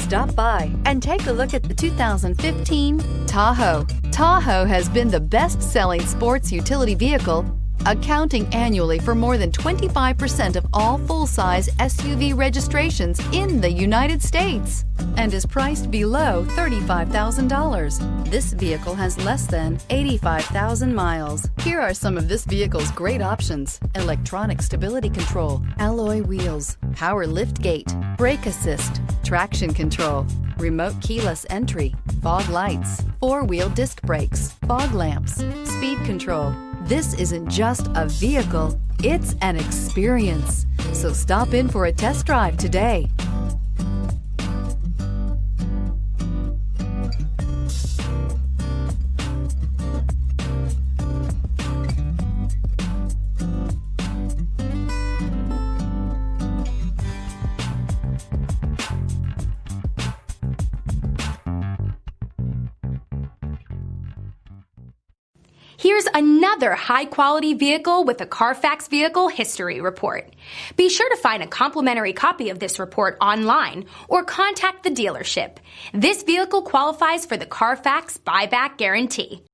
Stop by and take a look at the 2015 Tahoe. Tahoe has been the best-selling sports utility vehicle, accounting annually for more than 25% of all full-size SUV registrations in the United States and is priced below $35,000. This vehicle has less than 85,000 miles. Here are some of this vehicle's great options: electronic stability control, alloy wheels, power liftgate, brake assist, traction control, remote keyless entry, fog lights, four-wheel disc brakes, fog lamps, speed control. This isn't just a vehicle, it's an experience. So stop in for a test drive today. Here's another high-quality vehicle with a Carfax Vehicle History Report. Be sure to find a complimentary copy of this report online or contact the dealership. This vehicle qualifies for the Carfax Buyback Guarantee.